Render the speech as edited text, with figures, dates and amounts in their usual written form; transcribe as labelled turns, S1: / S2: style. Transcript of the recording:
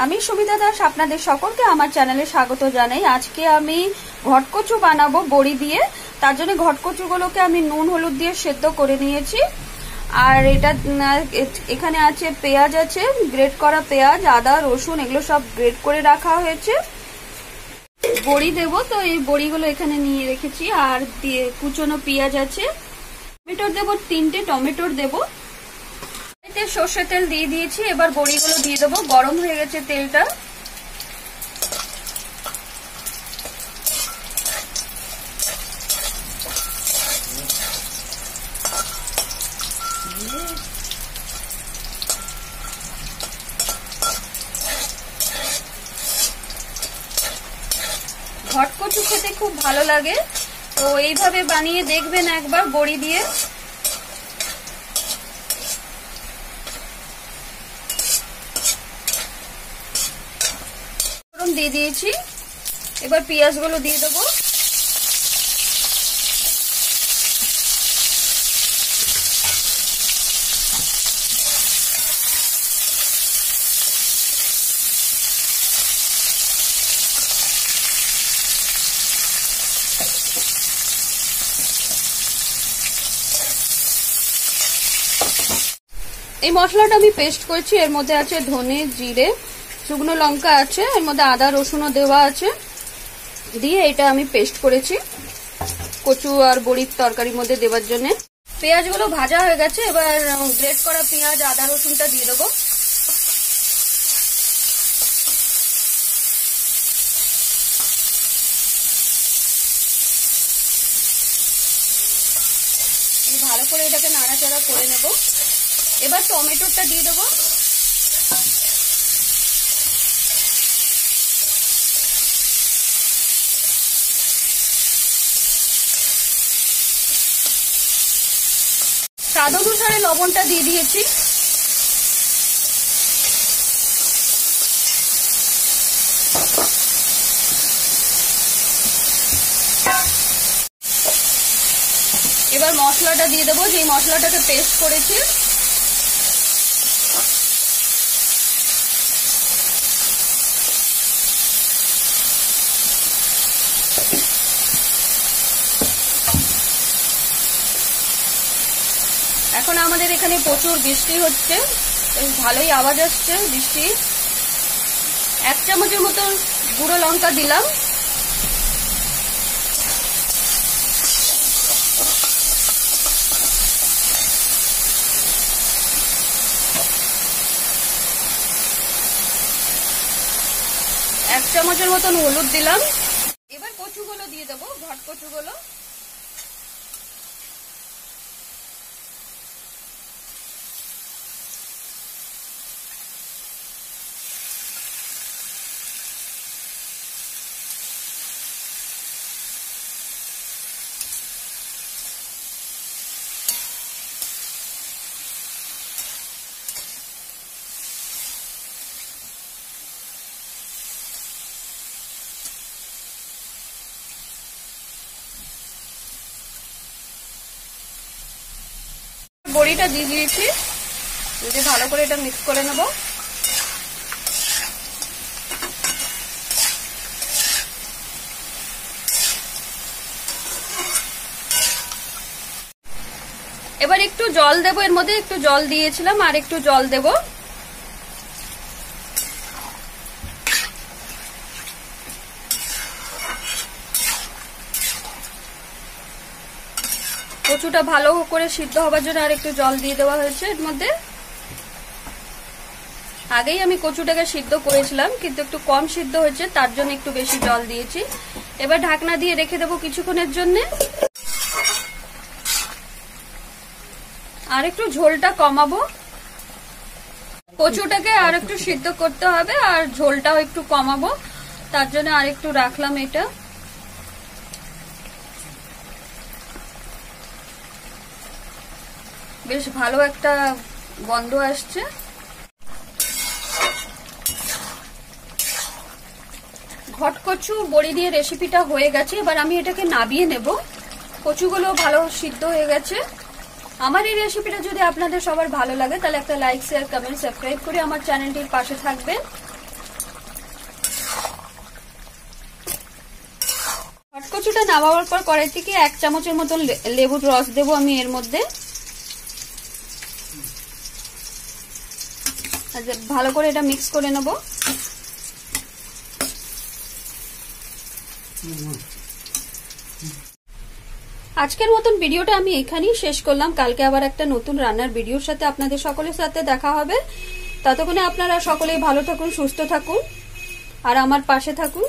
S1: আমি সুমিতা দাস আপনাদের সকলকে আমার চ্যানেলে স্বাগত জানাই। আজকে আমি ঘটকচু বানাবো বড়ি দিয়ে। তার জন্য ঘটকচুগুলোকে আমি নুন হলুদ দিয়ে সেদ্ধ করে নিয়েছি। আর এটা এখানে আছে পেঁয়াজ, আছে গ্রেট করা পেঁয়াজ, আদা রসুন এগুলো সব গ্রেট করে রাখা হয়েছে। বড়ি দেবো, তো এই বড়িগুলো এখানে নিয়ে রেখেছি। আর দিয়ে কুচনো পেঁয়াজ আছে। টমেটোর দেবো, 3টে টমেটোর দেবো। সর্ষে তেল দিয়ে দিয়েছি। এবার বড়িগুলো দিয়ে দেবো। গরম হয়ে গেছে তেলটা। ঘটকচু খেতে খুব ভালো লাগে, তো এইভাবে বানিয়ে দেখবেন একবার বড়ি দিয়ে। দিয়ে দিয়েছি। এবার পেঁয়াজগুলো দিয়ে দেবো। এই মশলাটা আমি পেস্ট করেছি। এর মধ্যে আছে ধনে, জিরে, শুকনো লঙ্কা আছে, এর মধ্যে আদা রসুনও দেওয়া আছে। দিয়ে এটা আমি পেস্ট করেছি কচু আর বড়ির তরকারির মধ্যে দেওয়ার জন্য। পেঁয়াজগুলো ভাজা হয়ে গেছে। এবার গ্রেট করা পেঁয়াজ, আদা রসুনটা দিয়ে দেবো। ভালো করে এটাকে নাড়াচাড়া করে নেব। এবার টমেটোটা দিয়ে দেবো। স্বাদ অনুসারে লবণটা দিয়ে দিয়েছি। এবার মশলাটা দিয়ে দেবো, যে মশলাটাকে পেস্ট করেছি। এখন আমাদের এখানে প্রচুর বৃষ্টি হচ্ছে, ভালোই আওয়াজ আসছে বৃষ্টি। 1 চামচের মতো গুঁড়ো লঙ্কা দিলাম। এক চামচের মতন হলুদ দিলাম। এবার কচুগুলো দিয়ে দেবো, ঘটকচুগুলো। বড়িটা দিয়ে দিয়েছি। যদি ভালো করে এটা মিক্স করে নেব। এবার একটু জল দেবো। এর মধ্যে একটু জল দিয়েছিলাম, আর একটু জল দেবো। কচুটা ভালো করে সিদ্ধ হবার জন্য আর একটু জল দিয়ে দেওয়া হয়েছে এর মধ্যে। আগেই আমি কচুটাকে সিদ্ধ করেছিলাম, কিন্তু একটু কম সিদ্ধ হয়েছে, তার জন্য একটু বেশি জল দিয়েছি। এবার ঢাকনা দিয়ে রেখে দেবো কিছুক্ষণের জন্য। আর একটু ঝোলটা কমাবো। কচুটাকে আর একটু সিদ্ধ করতে হবে, আর ঝোলটাও একটু কমাবো, তার জন্য আর একটু রাখলাম এটা। বেশ ভালো একটা গন্ধ আসছে। ঘটকচু বড়ি দিয়ে রেসিপিটা হয়ে গেছে। এবার আমি এটাকে নাবিয়ে নেব। কচুগুলো ভালো সিদ্ধ হয়ে গেছে। আমার এই রেসিপিটা যদি আপনাদের সবার ভালো লাগে তাহলে একটা লাইক, শেয়ার, কমেন্ট, সাবস্ক্রাইব করে আমার চ্যানেলটির পাশে থাকবেন। ঘটকচুটা নামাবার পর কড়াই থেকে 1 চামচের মতন লেবুর রস দেবো আমি এর মধ্যে। ভালো করে এটা মিক্স করে নেব। আজকের মতন ভিডিওটা আমি এখানেই শেষ করলাম। কালকে আবার একটা নতুন রান্নার ভিডিওর সাথে আপনাদের সকলের সাথে দেখা হবে। ততক্ষণে আপনারা সকলেই ভালো থাকুন, সুস্থ থাকুন আর আমার পাশে থাকুন।